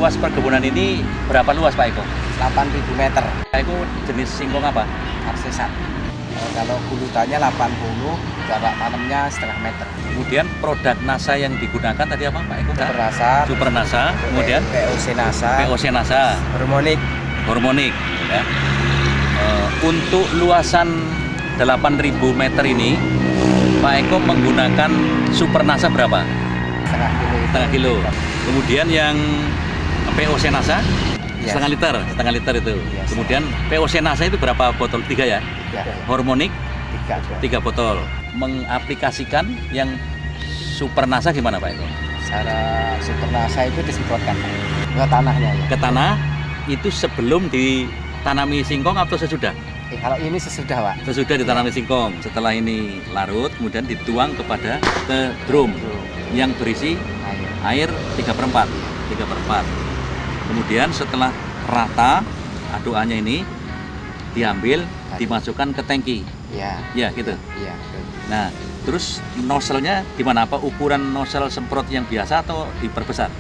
luas perkebunan ini berapa luas Pak Eko? 8.000 meter. Pak Eko jenis singkong apa? Arsesat. Kalau gulutannya 80, jarak tanamnya setengah meter. Kemudian produk NASA yang digunakan tadi apa Pak Eko? Supernasa, Supernasa, kemudian POC NASA, POC NASA, Hormonik. Hormonik. Ya. Untuk luasan 8.000 meter ini, Pak Eko menggunakan Supernasa berapa? Setengah kilo. Setengah kilo. Kemudian yang POC NASA? Yes. Setengah liter itu. Yes. Kemudian POC NASA itu berapa botol? 3 ya? Ya, Hormonik 3. 3 botol. Mengaplikasikan yang Supernasa gimana Pak Eko? Cara Supernasa itu disemprotkan ke tanahnya ya. Ke tanah itu sebelum ditanami singkong atau sesudah? Kalau ini sesudah Pak. Sesudah ditanami singkong. Setelah ini larut, kemudian dituang ke drum yang berisi air 3/4. Kemudian setelah rata aduannya ini diambil, dimasukkan ke tangki. Ya. Ya, gitu. Iya. Nah, terus nozzle-nya gimana? Apa ukuran nozzle semprot yang biasa atau diperbesar?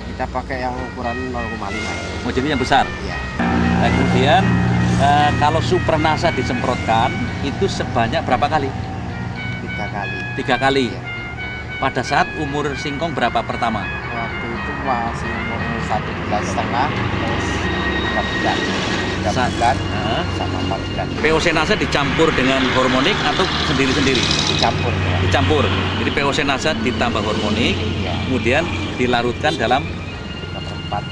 Kita pakai yang ukuran 0,5. Mau jadi yang besar. Iya. Nah, kemudian kalau Supernasa disemprotkan itu sebanyak berapa kali? 3 kali. 3 kali. Iya. Pada saat umur singkong berapa pertama? Waktu itu masih umur 1,5 bulan, terus 3 bulan. 3 bulan sama 4 bulan. POC NASA dicampur dengan hormonik atau sendiri-sendiri? Dicampur ya. Dicampur. Jadi POC NASA ditambah hormonik, Iya. kemudian dilarutkan dalam 3/4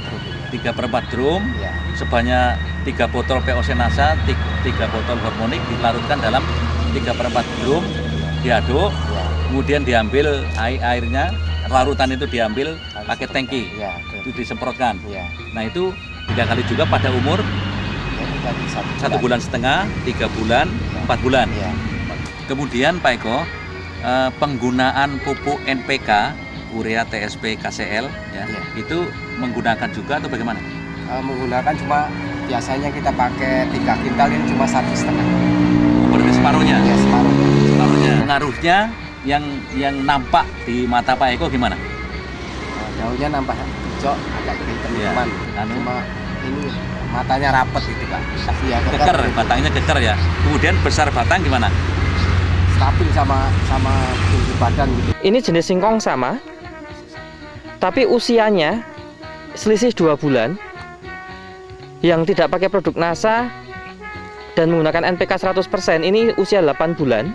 3/4 drum. drum. Iya. Sebanyak 3 botol POC NASA, 3 botol hormonik dilarutkan dalam 3/4 drum, diaduk, Iya. kemudian diambil airnya, larutan itu diambil pakai tangki, Iya. itu disemprotkan. Iya. Nah itu 3 kali juga pada umur Ini tadi 1,5 bulan, 3 bulan, 4 bulan. Iya. Kemudian Pak Eko, penggunaan pupuk NPK, urea, TSP, KCL, ya, Iya. itu menggunakan juga atau bagaimana? Menggunakan cuma biasanya kita pakai 3 kintal, ini cuma 1,5. Berarti separuhnya. Ya, separuhnya. Pengaruhnya yang nampak di mata Pak Eko gimana? Daunnya nampak hijau, agak hitam Iya. teman. Anu? Cuma ini matanya rapet gitu Pak. Iya, Keker, batangnya keker ya. Kemudian besar batang gimana? Stabil sama tinggi badan gitu. Ini jenis singkong sama, tapi usianya selisih 2 bulan. Yang tidak pakai produk NASA dan menggunakan NPK 100% ini usia 8 bulan.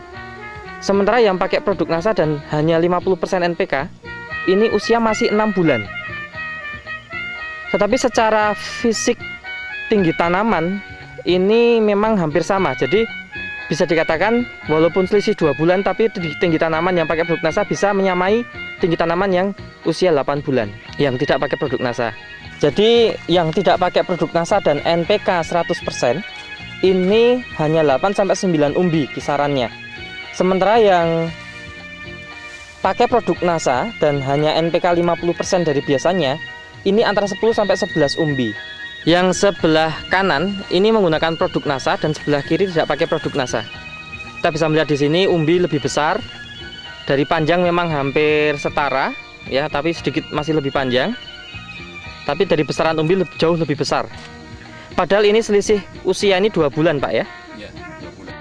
Sementara yang pakai produk NASA dan hanya 50% NPK ini usia masih 6 bulan. Tetapi secara fisik tinggi tanaman ini memang hampir sama. Jadi bisa dikatakan walaupun selisih 2 bulan tapi tinggi tanaman yang pakai produk NASA bisa menyamai tinggi tanaman yang usia 8 bulan yang tidak pakai produk NASA. Jadi yang tidak pakai produk NASA dan NPK 100% ini hanya 8-9 umbi kisarannya. Sementara yang pakai produk NASA dan hanya NPK 50% dari biasanya ini antara 10-11 umbi. Yang sebelah kanan ini menggunakan produk NASA dan sebelah kiri tidak pakai produk NASA. Kita bisa melihat di sini umbi lebih besar. Dari panjang memang hampir setara ya, tapi sedikit masih lebih panjang. Tapi dari besaran umbi jauh lebih besar. Padahal ini selisih usia ini 2 bulan Pak ya. Iya, 2 bulan.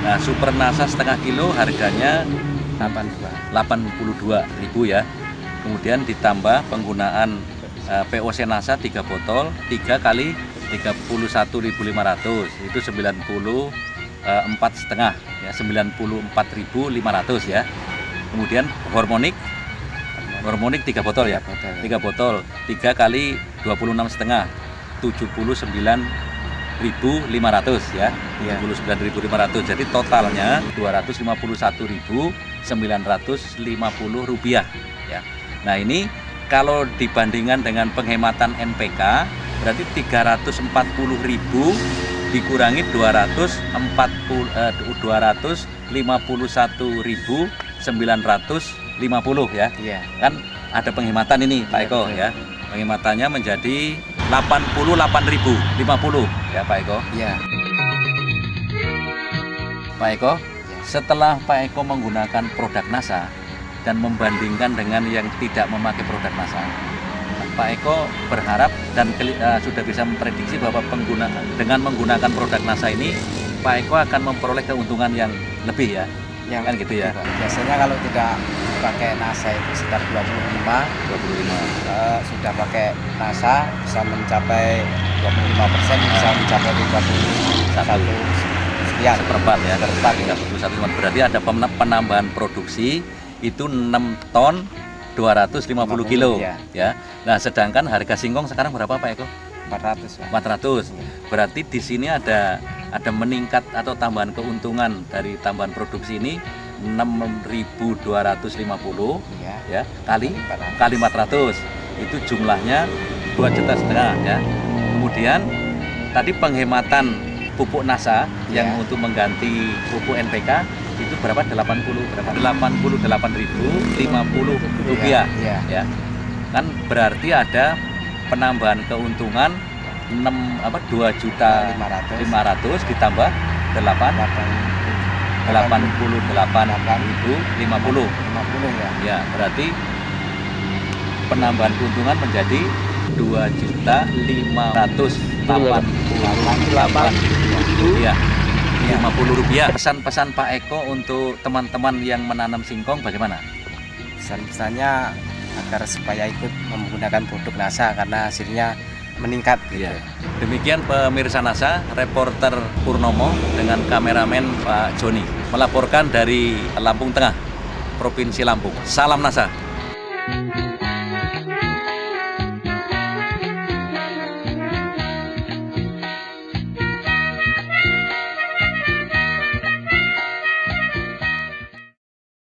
Nah, Supernasa setengah kilo harganya 82.000 ya. Kemudian ditambah penggunaan POC NASA 3 botol, 3 kali 31.500, itu 94,5 ya, 94.500 ya. Kemudian hormonik 3 botol ya. 3 botol, 3 kali 26,5, 79.500 ya. 79.500. Jadi totalnya 251.950 rupiah ya. Nah ini kalau dibandingkan dengan penghematan NPK berarti 340.000 dikurangi 251.950 ya. Iya. Kan ada penghematan ini Pak Eko ya. Penghematannya menjadi 88.050 ya Pak Eko. Iya. Pak Eko, setelah Pak Eko menggunakan produk NASA dan membandingkan dengan yang tidak memakai produk NASA. Pak Eko berharap dan sudah bisa memprediksi bahwa dengan menggunakan produk NASA ini Pak Eko akan memperoleh keuntungan yang lebih ya, yang kan gitu ya. Biasanya kalau tidak pakai NASA itu sekitar 25 sudah pakai NASA bisa mencapai 25%, bisa mencapai 31 sekian, seperempat ya, seperempat ya. 31. Berarti ada penambahan produksi itu 6 ton 250 kilo ya. Nah, sedangkan harga singkong sekarang berapa Pak Eko? 400. 400. Berarti di sini ada meningkat atau tambahan keuntungan dari tambahan produksi ini 6.250 ya kali 400. Itu jumlahnya 2,5 juta ya. Kemudian tadi penghematan pupuk NASA yang untuk mengganti pupuk NPK itu berapa? 88.050 rupiah ya. Kan berarti ada penambahan keuntungan 2.500.000 ditambah 88.050 ya. Berarti penambahan keuntungan menjadi 2.588.000 rupiah. Pesan-pesan Pak Eko untuk teman-teman yang menanam singkong bagaimana? Pesan-pesannya agar supaya ikut menggunakan produk NASA karena hasilnya meningkat gitu. Demikian pemirsa NASA, reporter Purnomo dengan kameramen Pak Joni melaporkan dari Lampung Tengah, Provinsi Lampung. Salam NASA.